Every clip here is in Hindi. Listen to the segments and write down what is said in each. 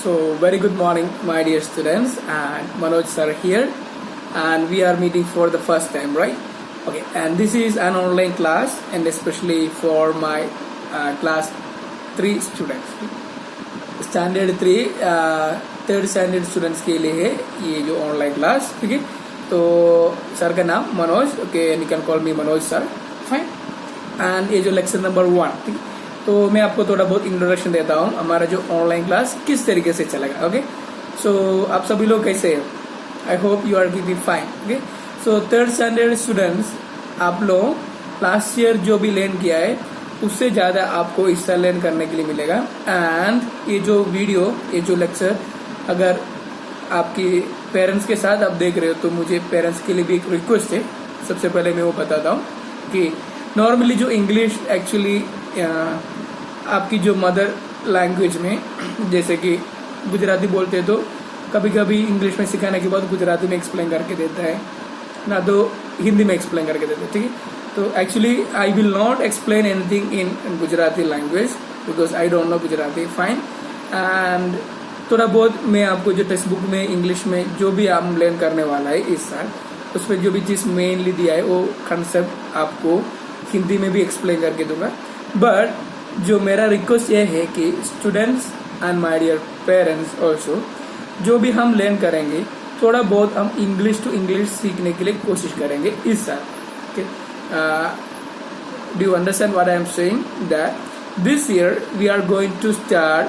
So, very good morning, my dear students, and Manoj sir here, and we are meeting for the first time, right? Okay, and this is an online class, and especially for my class 3 students, standard 3 third standard students के लिए है ये जो ऑनलाइन क्लास. ठीक है, तो सर का नाम Manoj. Okay, you can call me Manoj sir. Fine. And ये जो लेक्चर नंबर 1. ठीक है, तो मैं आपको थोड़ा बहुत इंट्रोडक्शन देता हूँ हमारा जो ऑनलाइन क्लास किस तरीके से चलेगा. ओके, सो आप सभी लोग कैसे हैं? I hope you are keeping fine. Okay, so third standard students, आप लोग लास्ट ईयर जो भी लर्न किया है उससे ज़्यादा आपको इस साल लर्न करने के लिए मिलेगा. एंड ये जो वीडियो, ये जो लेक्चर अगर आपकी पेरेंट्स के साथ आप देख रहे हो तो मुझे पेरेंट्स के लिए भी एक रिक्वेस्ट है. सबसे पहले मैं वो बताता हूँ कि नॉर्मली जो इंग्लिश एक्चुअली आपकी जो मदर लैंग्वेज में, जैसे कि गुजराती बोलते हैं तो कभी कभी इंग्लिश में सिखाने के बाद गुजराती में एक्सप्लेन करके देता है ना, तो हिंदी में एक्सप्लेन करके देता है. ठीक है, तो actually I will not explain anything in Gujarati language because I don't know Gujarati. Fine. And थोड़ा बहुत मैं आपको जो टेक्स्ट बुक में इंग्लिश में जो भी आप लर्न करने वाला है इस साल, उसमें जो भी चीज़ मेनली दिया है वो कंसेप्ट आपको हिंदी में भी एक्सप्लेन करके दूंगा. बट जो मेरा रिक्वेस्ट ये है कि students and my dear parents also, जो भी हम लर्न करेंगे थोड़ा बहुत हम इंग्लिश टू इंग्लिश सीखने के लिए कोशिश करेंगे इस साल. Okay, do you understand what I am saying? That this year we are going to start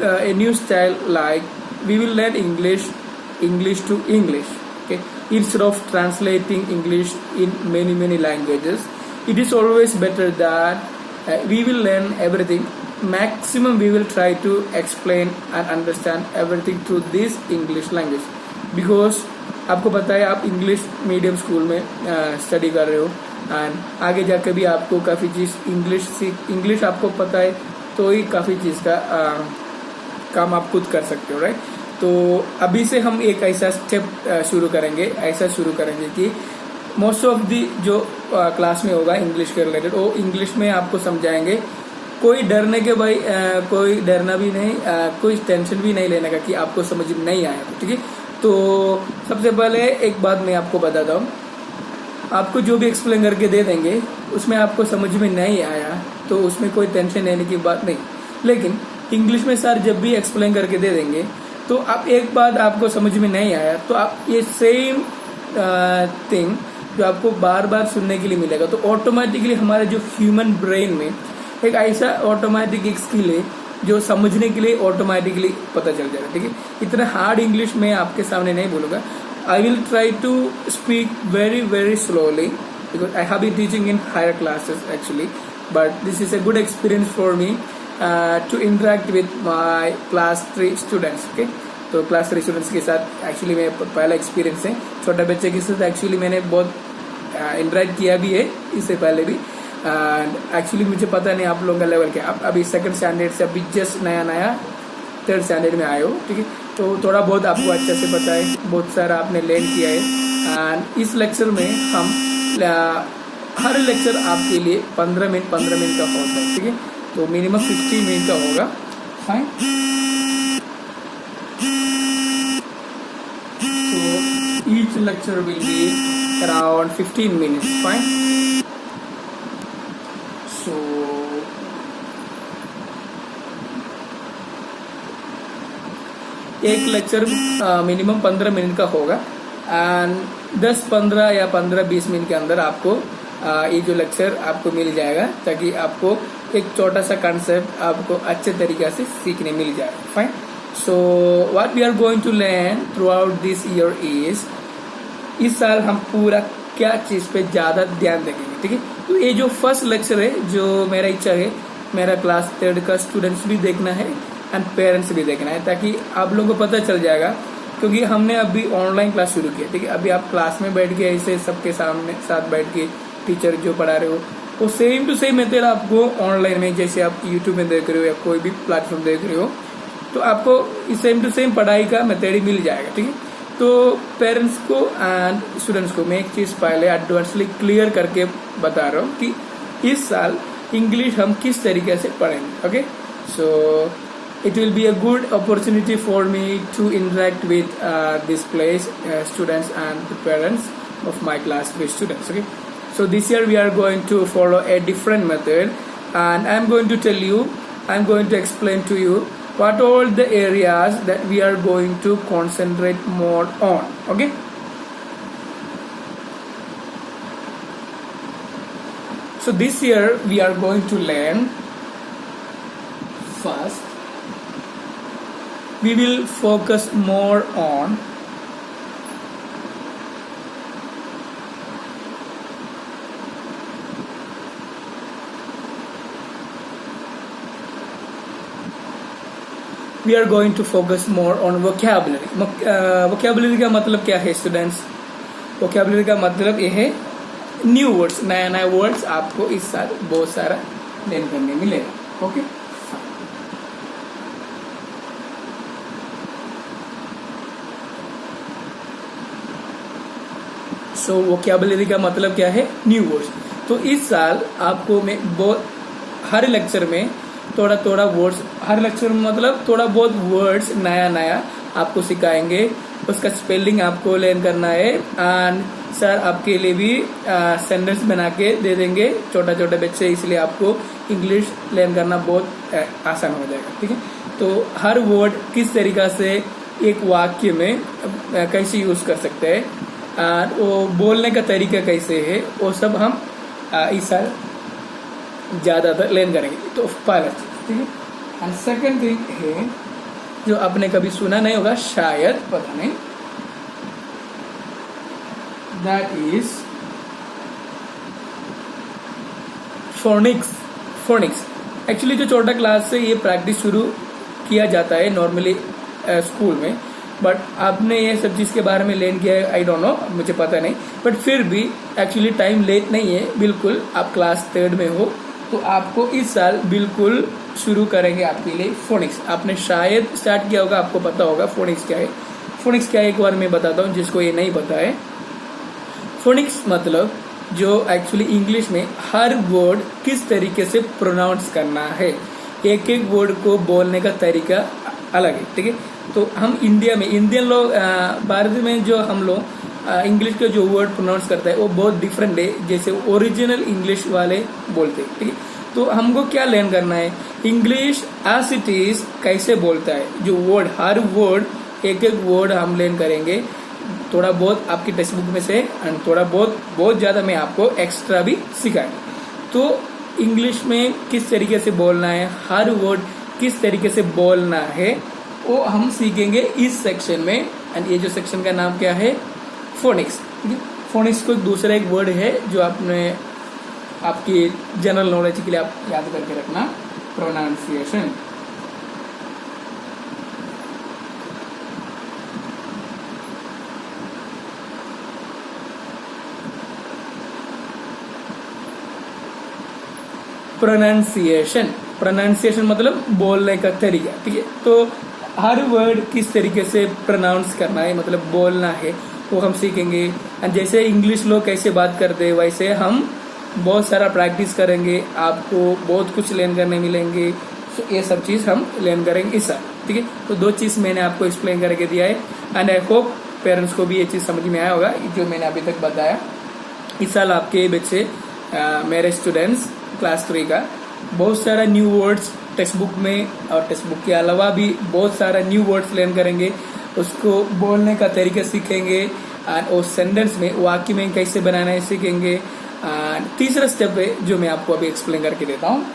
a new style, like we will learn English to English. Okay, instead of translating English in many languages, it is always better that we will learn everything. Maximum we will try to explain and understand everything through this English language, because आपको पता है आप इंग्लिश मीडियम स्कूल में स्टडी कर रहे हो एंड आगे जाकर भी आपको काफ़ी चीज़ इंग्लिश आपको पता है तो ही काफ़ी चीज़ का काम आप खुद कर सकते हो, राइट? तो अभी से हम एक ऐसा स्टेप शुरू करेंगे कि मोस्ट ऑफ दी जो क्लास में होगा इंग्लिश के रिलेटेड वो इंग्लिश में आपको समझाएंगे. कोई डरने के भाई कोई डरना भी नहीं, कोई टेंशन भी नहीं लेने का कि आपको समझ में नहीं आया. ठीक है, तो सबसे पहले एक बात मैं आपको बताता हूँ. आपको जो भी एक्सप्लेन करके दे देंगे उसमें आपको समझ में नहीं आया तो उसमें कोई टेंशन लेने की बात नहीं. लेकिन इंग्लिश में सर जब भी एक्सप्लेन करके दे देंगे तो आप एक बात आपको समझ में नहीं आया तो आप ये सेम थिंग जो आपको बार बार सुनने के लिए मिलेगा तो ऑटोमेटिकली हमारे जो ह्यूमन ब्रेन में एक ऐसा ऑटोमेटिक एक स्किल है जो समझने के लिए ऑटोमेटिकली पता चल जाएगा. ठीक है, इतना हार्ड इंग्लिश मैं आपके सामने नहीं बोलूँगा. I will try to speak very slowly because I have been teaching in higher classes actually, but this is a good experience for me to interact with my class 3 students. Okay, तो क्लास 3 स्टूडेंट्स के साथ एक्चुअली मैं पहला एक्सपीरियंस है. छोटे बच्चे के साथ एक्चुअली मैंने बहुत इंटरेक्ट किया भी है इससे पहले भी. एक्चुअली मुझे पता नहीं आप लोगों का लेवल क्या. आप अभी सेकंड स्टैंडर्ड से अभी जस्ट नया थर्ड स्टैंडर्ड में आए हो. ठीक है, तो थोड़ा बहुत आपको अच्छे से पता है, बहुत सारा आपने लर्न किया है. एंड इस लेक्चर में हम हर लेक्चर आपके लिए 15 मिनट का होता है. ठीक है, तो मिनिमम 50 मिनट का होगा. फाइन. तो each lecture will be around 15 minutes. Fine. So एक लेक्चर मिनिमम 15 मिनट का होगा एंड 10-15 या 15-20 मिनट के अंदर आपको ये जो लेक्चर आपको मिल जाएगा ताकि आपको एक छोटा सा कंसेप्ट आपको अच्छे तरीके से सीखने मिल जाए. Fine. So what we are going to learn throughout this year is, इस साल हम पूरा क्या चीज़ पे ज़्यादा ध्यान देंगे. ठीक है, तो ये जो फर्स्ट लेक्चर है जो मेरा इच्छा है मेरा क्लास 3 का स्टूडेंट्स भी देखना है एंड पेरेंट्स भी देखना है ताकि आप लोगों को पता चल जाएगा, क्योंकि हमने अभी ऑनलाइन क्लास शुरू किया. ठीक है, अभी आप क्लास में बैठ के ऐसे सबके साथ बैठ के टीचर जो पढ़ा रहे हो वो सेम टू सेम मेथड आपको ऑनलाइन में, जैसे आप यूट्यूब में देख रहे हो या कोई भी प्लेटफॉर्म देख रहे हो तो आपको सेम टू सेम पढ़ाई का मेथड ही मिल जाएगा. ठीक है, तो पेरेंट्स को एंड स्टूडेंट्स को मैं एक चीज़ पहले एडवांसली क्लियर करके बता रहा हूँ कि इस साल इंग्लिश हम किस तरीके से पढ़ेंगे. Okay, so it will be a good opportunity for me to interact with this place, students and the parents of my class 3 students. Okay, so this year we are going to follow a different method, and I'm going to explain to you what all the areas that we are going to concentrate more on. Okay, so this year we are going to learn first. We will focus more on vocabulary. Vocabulary का मतलब क्या है स्टूडेंट्स? vocabulary का मतलब ये है न्यू वर्ड्स, नया नया वर्ड्स आपको इस साल बहुत सारा लर्न करने मिलेगा. ओके, सो वोकैबुलरी का मतलब क्या है? New words. तो इस साल आपको मैं बहुत हर लेक्चर में थोड़ा थोड़ा वर्ड्स, हर लेक्चर में मतलब थोड़ा बहुत वर्ड्स नया नया आपको सिखाएंगे. उसका स्पेलिंग आपको लर्न करना है, एंड सर आपके लिए भी सेंटेंस बना के दे देंगे, छोटा छोटा बच्चे, इसलिए आपको इंग्लिश लर्न करना बहुत आसान हो जाएगा. ठीक है, तो हर वर्ड किस तरीका से एक वाक्य में कैसे यूज कर सकते हैं, वो बोलने का तरीका कैसे है, वो सब हम इस साल ज्यादातर लर्न करेंगे. तो पहला चीज, ठीक है. एंड सेकंड थिंग है जो आपने कभी सुना नहीं होगा, शायद पता नहीं, that is phoenix. Phoenix actually जो छोटा क्लास से ये प्रैक्टिस शुरू किया जाता है नॉर्मली स्कूल में, बट आपने ये सब चीज के बारे में लर्न किया है, आई डोंट नो, मुझे पता नहीं, बट फिर भी एक्चुअली टाइम लेट नहीं है, बिल्कुल आप क्लास 3 में हो तो आपको इस साल बिल्कुल शुरू करेंगे आपके लिए फोनिक्स. आपने शायद स्टार्ट किया होगा, आपको पता होगा फोनिक्स क्या है. फोनिक्स क्या है एक बार मैं बताता हूँ जिसको ये नहीं पता है. फोनिक्स मतलब जो एक्चुअली इंग्लिश में हर वर्ड किस तरीके से प्रोनाउंस करना है, एक एक वर्ड को बोलने का तरीका अलग है. ठीक है, तो हम इंडिया में, इंडियन लोग, भारत में जो हम लोग इंग्लिश के जो वर्ड प्रोनाउंस करता है वो बहुत डिफरेंट है, जैसे ओरिजिनल इंग्लिश वाले बोलते हैं. ठीक है, तो हमको क्या लर्न करना है, इंग्लिश एज इट इज कैसे बोलता है, जो वर्ड, हर वर्ड एक एक वर्ड हम लर्न करेंगे. थोड़ा बहुत आपकी टेक्स्ट बुक में से, एंड थोड़ा बहुत ज्यादा मैं आपको एक्स्ट्रा भी सिखाएंगे. तो इंग्लिश में किस तरीके से बोलना है, हर वर्ड किस तरीके से बोलना है, वो हम सीखेंगे इस सेक्शन में. एंड ये जो सेक्शन का नाम क्या है? फोनिक्स. फोनिक्स को दूसरा एक वर्ड है जो आपने आपकी जनरल नॉलेज के लिए आप याद करके रखना, प्रोनाउंसिएशन. प्रोनाउंसिएशन मतलब बोलने का तरीका. ठीक है, तो हर वर्ड किस तरीके से प्रोनाउंस करना है, मतलब बोलना है, वो हम सीखेंगे. एंड जैसे इंग्लिश लोग कैसे बात करते हैं वैसे हम बहुत सारा प्रैक्टिस करेंगे, आपको बहुत कुछ लर्न करने मिलेंगे. तो ये सब चीज हम लर्न करेंगे इस साल. ठीक है, तो 2 चीज मैंने आपको एक्सप्लेन करके दिया है, एंड आई होप पेरेंट्स को भी ये चीज समझ में आया होगा जो मैंने अभी तक बताया. इस साल आपके बच्चे, मेरे स्टूडेंट्स क्लास 3 का, बहुत सारा न्यू वर्ड्स टेक्स्ट बुक में और टेक्स्ट बुक के अलावा भी बहुत सारा न्यू वर्ड्स लर्न करेंगे, उसको बोलने का तरीका सीखेंगे, और उस सेंटेंस में, वाक्य में कैसे बनाना है सीखेंगे. तीसरा स्टेप है जो मैं आपको अभी एक्सप्लेन करके देता हूँ.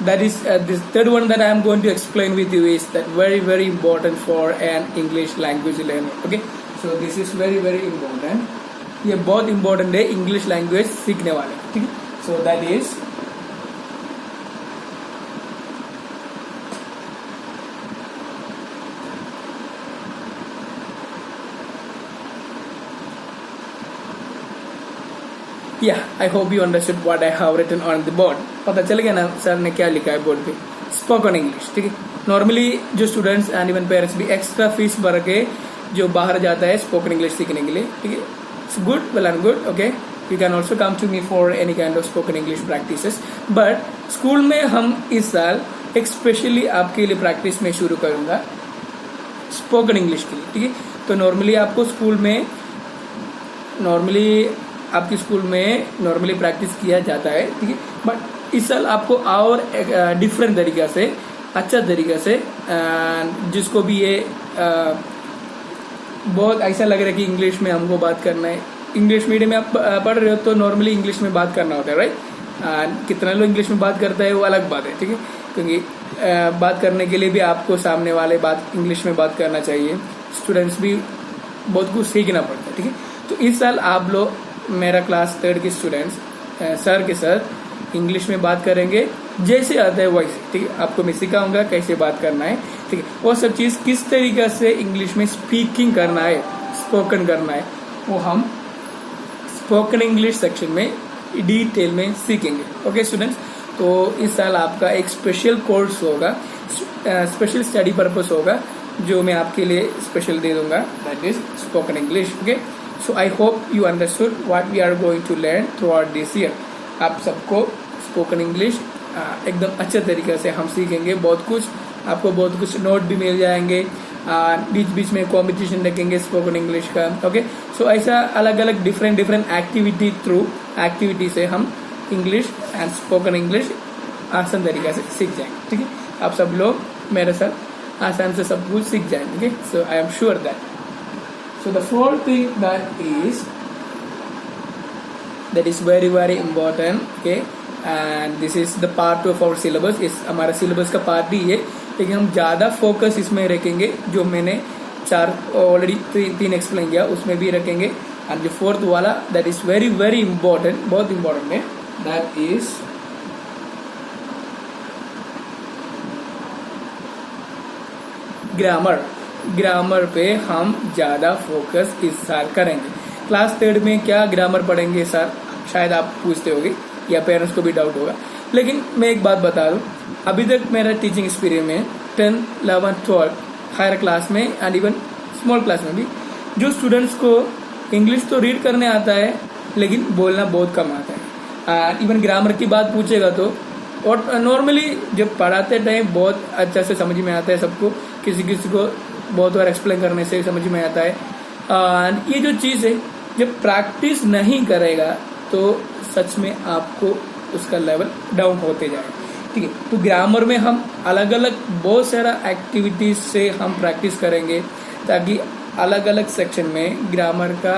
That is this third one that I am going to explain with you is that very important for an English language learner. Okay, so this is very important. ये बहुत important है इंग्लिश लैंग्वेज सीखने वाले. ठीक है, so that is I hope you understood what I have written on the board. पता चल गया ना सर ने क्या लिखा है बोर्ड पे? Spoken English. ठीक है, नॉर्मली जो स्टूडेंट्स एंड इवन पेरेंट्स भी एक्स्ट्रा फीस भर के जो बाहर जाता है स्पोकन इंग्लिश सीखने के लिए, ठीक है, it's good, well and good, okay. You can also come to me for any kind of spoken English practices. But school में हम इस साल एक स्पेशली आपके लिए प्रैक्टिस में शुरू करूंगा स्पोकन इंग्लिश के लिए, ठीक है। तो नॉर्मली आपको स्कूल में आपकी स्कूल में नॉर्मली प्रैक्टिस किया जाता है, ठीक है। बट इस साल आपको और डिफरेंट तरीका से, अच्छा तरीका से, जिसको भी ये बहुत ऐसा लग रहा है कि इंग्लिश में हमको बात करना है। इंग्लिश मीडियम में आप पढ़ रहे हो तो नॉर्मली इंग्लिश में बात करना होता है, राइट। कितना लोग इंग्लिश में बात करता है वो अलग बात है, ठीक है। क्योंकि बात करने के लिए भी आपको सामने वाले इंग्लिश में बात करना चाहिए। स्टूडेंट्स भी बहुत कुछ सीखना पड़ता है, ठीक है। तो इस साल आप लोग मेरा क्लास 3rd के स्टूडेंट्स सर के साथ इंग्लिश में बात करेंगे, जैसे आता है वैसे, ठीक है। आपको मैं सिखाऊंगा कैसे बात करना है, ठीक है। वो सब चीज़ किस तरीके से इंग्लिश में स्पीकिंग करना है, स्पोकन करना है, वो हम स्पोकन इंग्लिश सेक्शन में डिटेल में सीखेंगे, ओके स्टूडेंट्स। तो इस साल आपका एक स्पेशल कोर्स होगा, स्पेशल स्टडी पर्पस होगा, जो मैं आपके लिए स्पेशल दे दूंगा, that is spoken English, okay. So I hope you understood what we are going to learn throughout this year. आप सबको स्पोकन इंग्लिश एकदम अच्छे तरीके से हम सीखेंगे, बहुत कुछ आपको बहुत कुछ नोट भी मिल जाएंगे, बीच बीच में कंपटीशन रखेंगे स्पोकन इंग्लिश का, ओके। सो ऐसा अलग अलग डिफरेंट एक्टिविटी से हम इंग्लिश एंड स्पोकन इंग्लिश आसान तरीके से सीख जाएंगे, ठीक है। आप सब लोग मेरे साथ आसान से सब कुछ सीख जाएंगे, okay. So I am sure that. So the fourth thing that is very very important, okay, and this is the part of our syllabus। इस हमारा सिलेबस का पार्ट भी है, लेकिन हम ज़्यादा फोकस इसमें रखेंगे, जो मैंने 4 ऑलरेडी 3 एक्सप्लेन किया उसमें भी रखेंगे। एंड जो 4th वाला that is very very important, बहुत इंपॉर्टेंट है, दैट इज ग्रामर पे हम ज़्यादा फोकस इस साल करेंगे। क्लास 3rd में क्या ग्रामर पढ़ेंगे सर, शायद आप पूछते होगे या पेरेंट्स को भी डाउट होगा। लेकिन मैं एक बात बता दूं, अभी तक मेरा टीचिंग एक्सपीरियंस में 10, 11, 12 हायर क्लास में एंड इवन स्मॉल क्लास में भी जो स्टूडेंट्स को इंग्लिश तो रीड करने आता है लेकिन बोलना बहुत कम आता है। एंड इवन ग्रामर की बात पूछेगा तो, और नॉर्मली जब पढ़ाते टाइम बहुत अच्छा से समझ में आता है सबको, किसी किसी को बहुत बार एक्सप्लेन करने से समझ में आता है। एंड ये जो चीज़ है, जब प्रैक्टिस नहीं करेगा तो सच में आपको उसका लेवल डाउन होते जाएगा, ठीक है। तो ग्रामर में हम अलग अलग बहुत सारा एक्टिविटीज से हम प्रैक्टिस करेंगे, ताकि अलग अलग सेक्शन में ग्रामर का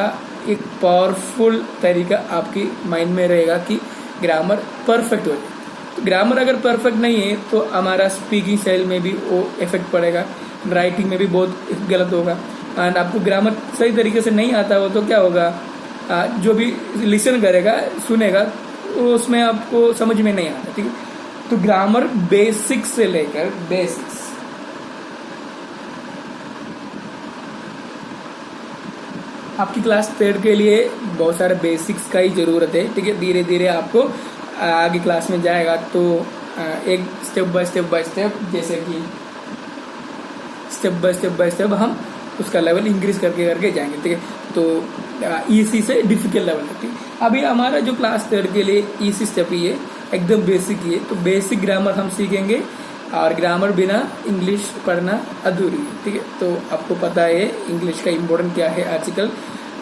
एक पावरफुल तरीका आपकी माइंड में रहेगा कि ग्रामर परफेक्ट हो जाए। तो ग्रामर अगर परफेक्ट नहीं है तो हमारा स्पीकिंग स्टाइल में भी वो इफेक्ट पड़ेगा, राइटिंग में भी बहुत गलत होगा। एंड आपको ग्रामर सही तरीके से नहीं आता हो तो क्या होगा, जो भी लिसन करेगा, सुनेगा, उसमें आपको समझ में नहीं आता, ठीक है। तो ग्रामर बेसिक्स से लेकर बेसिक्स आपकी क्लास 3rd के लिए बहुत सारे बेसिक्स का ही जरूरत है, ठीक है। धीरे धीरे आपको आगे क्लास में जाएगा तो एक स्टेप बाय स्टेप जैसे कि स्टेप बाय स्टेप हम उसका लेवल इंक्रीज करके जाएंगे, ठीक है। तो ईसी से डिफिकल्ट लेवल तक, ठीक है। अभी हमारा जो क्लास 3rd के लिए ईसी स्टेप ही है, एकदम बेसिक ही है। तो बेसिक ग्रामर हम सीखेंगे, और ग्रामर बिना इंग्लिश पढ़ना अधूरी है, ठीक है। तो आपको पता है इंग्लिश का इम्पोर्टेंट क्या है आजकल।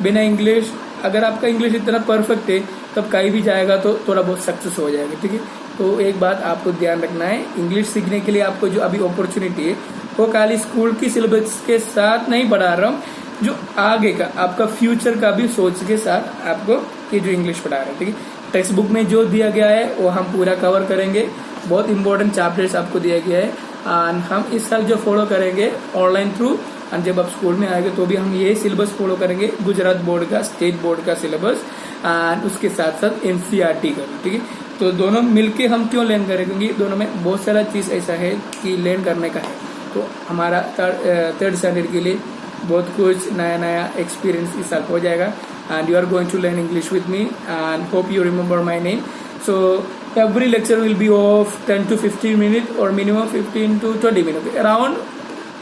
बिना इंग्लिश, अगर आपका इंग्लिश इतना परफेक्ट है तब कहीं भी जाएगा तो थोड़ा बहुत सक्सेस हो जाएगा, ठीक है। तो एक बात आपको ध्यान रखना है, इंग्लिश सीखने के लिए आपको जो अभी अपॉर्चुनिटी है वो खाली स्कूल की सिलेबस के साथ नहीं पढ़ा रहा हूँ, जो आगे का आपका फ्यूचर का भी सोच के साथ आपको ये जो इंग्लिश पढ़ा रहे हैं, ठीक है। टेक्स्ट बुक में जो दिया गया है वो हम पूरा कवर करेंगे, बहुत इंपॉर्टेंट चैप्टर्स आपको दिया गया है। एंड हम इस साल जो फॉलो करेंगे ऑनलाइन थ्रू, एंड जब आप स्कूल में आएंगे तो भी हम ये सिलेबस फॉलो करेंगे, गुजरात बोर्ड का, स्टेट बोर्ड का सिलेबस, एंड उसके साथ साथ एनसीईआरटी का, ठीक है। तो दोनों मिलके हम क्यों लर्न करें, क्योंकि दोनों में बहुत सारा चीज़ ऐसा है कि लर्न करने का है। तो हमारा 3rd स्टैंडर्ड के लिए बहुत कुछ नया एक्सपीरियंस इस साल हो जाएगा। And you are going to learn English with me, and hope you remember my name. So every lecture will be of 10 to 15 minutes और minimum 15 to 20 minutes, around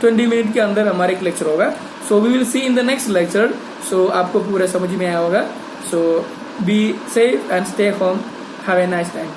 20 minute के अंदर हमारा एक लेक्चर होगा। So so we will see in the next lecture. So आपको पूरा समझ में आया होगा. So be safe and stay home. Have a nice time.